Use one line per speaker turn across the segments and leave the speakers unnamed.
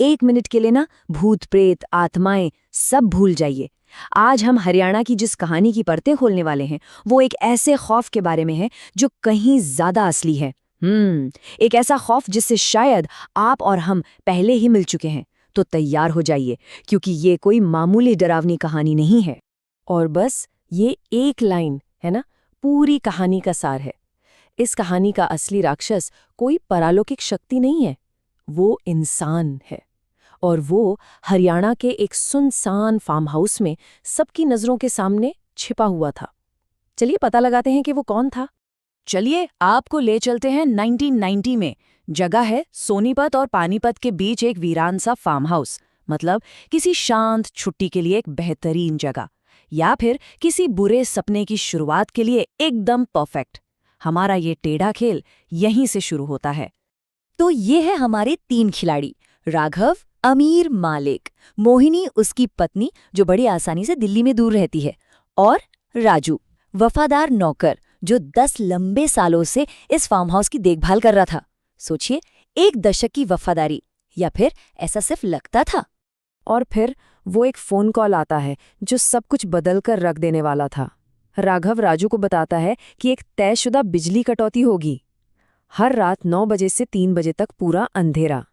1 minute के लिए ना भूत प्रेत आत्माएं सब भूल जाइए। आज हम हरियाणा की जिस कहानी की परतें खोलने वाले हैं वो एक ऐसे खौफ के बारे में है जो कहीं ज्यादा असली है। एक ऐसा खौफ जिससे शायद आप और हम पहले ही मिल चुके हैं। तो तैयार हो जाइए, क्योंकि ये कोई मामूली डरावनी कहानी नहीं है।
और बस ये एक लाइन है ना, पूरी कहानी का सार है। इस कहानी का असली राक्षस कोई परालौकिक शक्ति नहीं है, वो इंसान है। और वो हरियाणा के एक सुनसान फार्म हाउस में सबकी नजरों के सामने छिपा हुआ था। चलिए पता लगाते हैं कि वो कौन था।
चलिए आपको ले चलते हैं 1990 में। जगह है सोनीपत और पानीपत के बीच एक वीरान सा फार्म हाउस। मतलब किसी शांत छुट्टी के लिए एक बेहतरीन जगह, या फिर किसी बुरे सपने की शुरुआत के लिए एकदम परफेक्ट। हमारा ये टेढ़ा खेल यहीं से शुरू होता है। तो ये है हमारे 3 खिलाड़ी, राघव, अमीर, मालिक, मोहिनी उसकी पत्नी जो बड़ी आसानी से दिल्ली में दूर रहती है, और राजू, वफादार नौकर जो 10 लंबे सालों से इस फार्म हाउस की देखभाल कर रहा था। सोचिए, 1 दशक की वफादारी, या फिर ऐसा सिर्फ लगता था।
और फिर वो एक फोन कॉल आता है जो सब कुछ बदल कर रख देने वाला था। राघव राजू को बताता है कि एक तयशुदा बिजली कटौती होगी। हर रात 9 बजे से 3 बजे तक पूरा अंधेरा।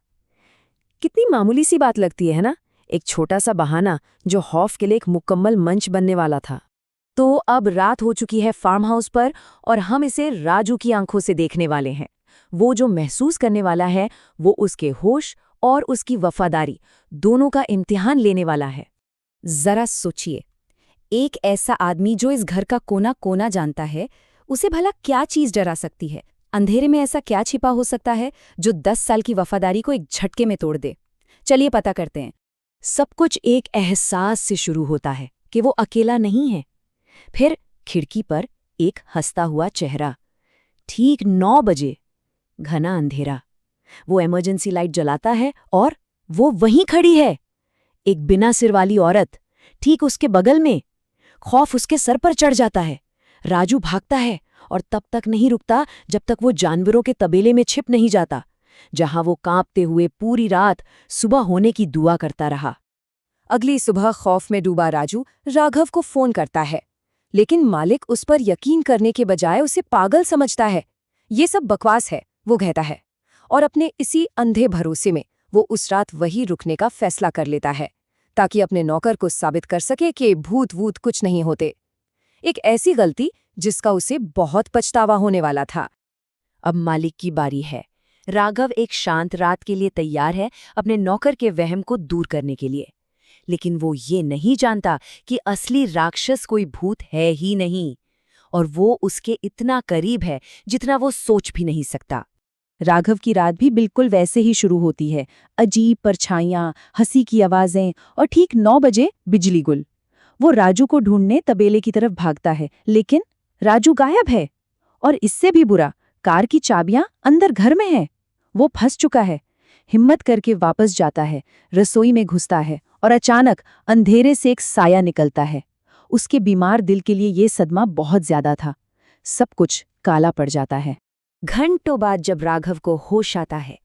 कितनी मामूली सी बात लगती है ना? एक छोटा सा बहाना जो खौफ के लिए एक मुकम्मल मंच बनने वाला था। तो अब रात हो चुकी है फार्म हाउस पर, और हम इसे राजू की आंखों से देखने वाले हैं। वो जो महसूस करने वाला है वो उसके होश और उसकी वफादारी दोनों का इम्तिहान लेने वाला है।
जरा सोचिए, एक ऐसा आदमी जो इस घर का कोना कोना जानता है, उसे भला क्या चीज डरा सकती है? अंधेरे में ऐसा क्या छिपा हो सकता है जो 10 साल की वफादारी को एक झटके में तोड़ दे? चलिए पता करते हैं। सब कुछ एक एहसास से शुरू होता है कि वो अकेला नहीं है। फिर खिड़की पर एक हंसता हुआ चेहरा। ठीक 9 बजे, घना अंधेरा। वो इमरजेंसी लाइट जलाता है और वो वहीं खड़ी है, एक बिना सिर वाली औरत, ठीक उसके बगल में। खौफ उसके सर पर चढ़ जाता है। राजू भागता है और तब तक नहीं रुकता जब तक वो जानवरों के तबेले में छिप नहीं जाता, जहां वो कांपते हुए पूरी रात सुबह होने की दुआ करता रहा। अगली सुबह खौफ में डूबा राजू राघव को फोन करता है, लेकिन मालिक उस पर यकीन करने के बजाय उसे पागल समझता है। ये सब बकवास है, वो कहता है, और अपने इसी अंधे भरोसे में वो उस रात वही रुकने का फैसला कर लेता है, ताकि अपने नौकर को साबित कर सके कि भूत वूत कुछ नहीं होते। एक ऐसी गलती जिसका उसे बहुत पछतावा होने वाला था। अब मालिक की बारी है। राघव एक शांत रात के लिए तैयार है, अपने नौकर के वहम को दूर करने के लिए। लेकिन वो ये नहीं जानता कि असली राक्षस कोई भूत है ही नहीं, और वो उसके इतना करीब है जितना वो सोच भी नहीं सकता। राघव की रात भी बिल्कुल वैसे ही शुरू होती है। अजीब परछाइयां, हंसी की आवाजें, और ठीक 9 बजे बिजली गुल। वो राजू को ढूंढने तबेले की तरफ भागता है, लेकिन राजू गायब है। और इससे भी बुरा, कार की चाबियां अंदर घर में है। वो फंस चुका है। हिम्मत करके वापस जाता है, रसोई में घुसता है, और अचानक अंधेरे से एक साया निकलता है। उसके बीमार दिल के लिए ये सदमा बहुत ज्यादा था। सब कुछ काला पड़ जाता है। घंटों बाद जब राघव को होश आता है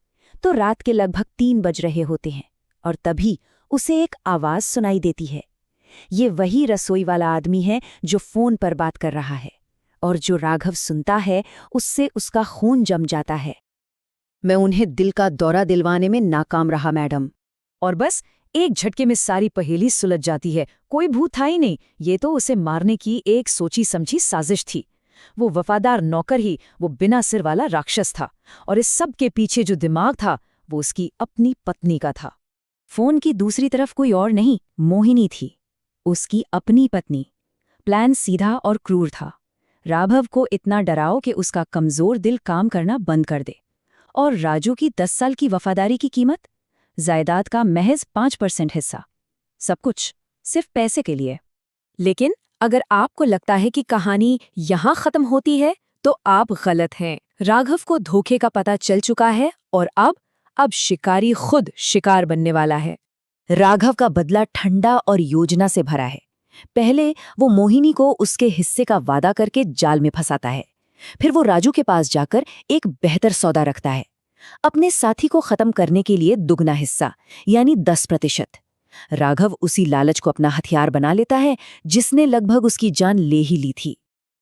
तो रात के लगभग 3 बज रहे होते हैं, और तभी उसे एक आवाज सुनाई देती है। ये वही रसोई वाला आदमी है जो फोन पर बात कर रहा है, और जो राघव सुनता है उससे उसका खून जम जाता है। मैं उन्हें दिल का दौरा दिलवाने में नाकाम रहा, मैडम। और बस एक झटके में सारी पहेली सुलझ जाती है। कोई भूत था ही नहीं, ये तो उसे मारने की एक सोची समझी साजिश थी। वो वफादार नौकर ही वो बिना सिर वाला राक्षस था, और इस सब के पीछे जो दिमाग था वो उसकी अपनी पत्नी का था। फोन की दूसरी तरफ कोई और नहीं, मोहिनी थी, उसकी अपनी पत्नी। प्लान सीधा और क्रूर था। राघव को इतना डराओ कि उसका कमजोर दिल काम करना बंद कर दे। और राजू की 10 साल की वफादारी की कीमत? जायदाद का महज 5% हिस्सा। सब कुछ सिर्फ पैसे के लिए। लेकिन अगर आपको लगता है कि कहानी यहां खत्म होती है, तो आप गलत हैं। राघव को धोखे का पता चल चुका है, और अब शिकारी खुद शिकार बनने वाला है। राघव का बदला ठंडा और योजना से भरा है। पहले वो मोहिनी को उसके हिस्से का वादा करके जाल में फंसाता है। फिर वो राजू के पास जाकर एक बेहतर सौदा रखता है।
अपने साथी को खत्म करने के लिए दुगना हिस्सा, यानी 10%। राघव उसी लालच को अपना हथियार बना लेता है जिसने लगभग उसकी जान ले ही ली थी।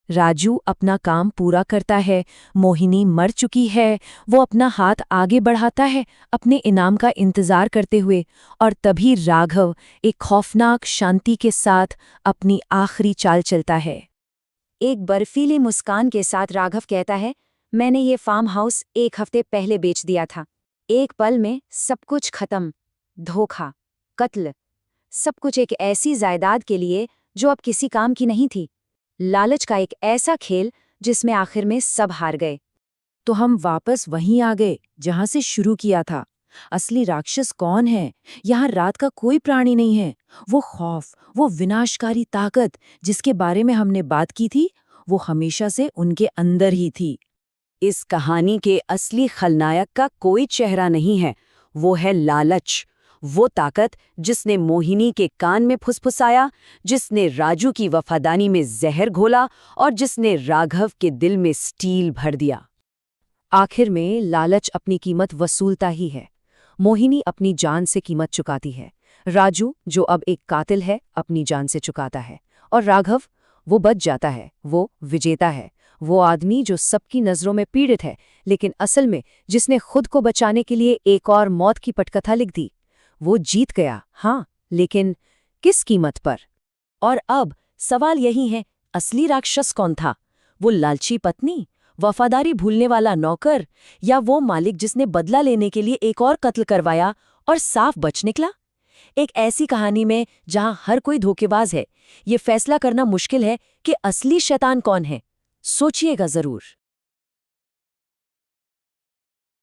राजू अपना काम पूरा करता है, मोहिनी मर चुकी है, वो अपना हाथ आगे बढ़ाता है अपने इनाम का इंतजार करते हुए, और तभी राघव एक खौफनाक शांति के साथ अपनी आखिरी चाल चलता है।
एक बर्फीली मुस्कान के साथ राघव कहता है, मैंने ये फार्म हाउस 1 हफ्ते पहले बेच दिया था। एक पल में सब कुछ खत्म, धोखा, कत्ल, सब कुछ एक ऐसी जायदाद के लिए जो अब किसी काम की नहीं थी। लालच का एक ऐसा खेल जिसमें आखिर में सब हार गए।
तो हम वापस वहीं आ गए जहां से शुरू किया था। असली राक्षस कौन है? यहाँ रात का कोई प्राणी नहीं है। वो खौफ, वो विनाशकारी ताकत जिसके बारे में हमने बात की थी, वो हमेशा से उनके अंदर ही थी।
इस कहानी के असली खलनायक का कोई चेहरा नहीं है, वो है लालच। वो ताकत जिसने मोहिनी के कान में फुसफुसाया, जिसने राजू की वफादारी में जहर घोला और जिसने राघव के दिल में स्टील भर दिया।
आखिर में लालच अपनी कीमत वसूलता ही है। मोहिनी अपनी जान से कीमत चुकाती है, राजू जो अब एक कातिल है अपनी जान से चुकाता है, और राघव वो बच जाता है, वो विजेता है। वो आदमी जो सबकी नज़रों में पीड़ित है, लेकिन असल में जिसने खुद को बचाने के लिए एक और मौत की पटकथा लिख दी। वो जीत गया, हाँ, लेकिन किस कीमत पर? और अब सवाल यही है, असली राक्षस कौन था? वो लालची पत्नी, वफादारी भूलने वाला नौकर, या वो मालिक जिसने बदला लेने के लिए एक और कत्ल करवाया और साफ बच निकला? एक ऐसी कहानी में जहां हर कोई धोखेबाज है, ये फैसला करना मुश्किल है कि असली शैतान कौन है। सोचिएगा जरूर।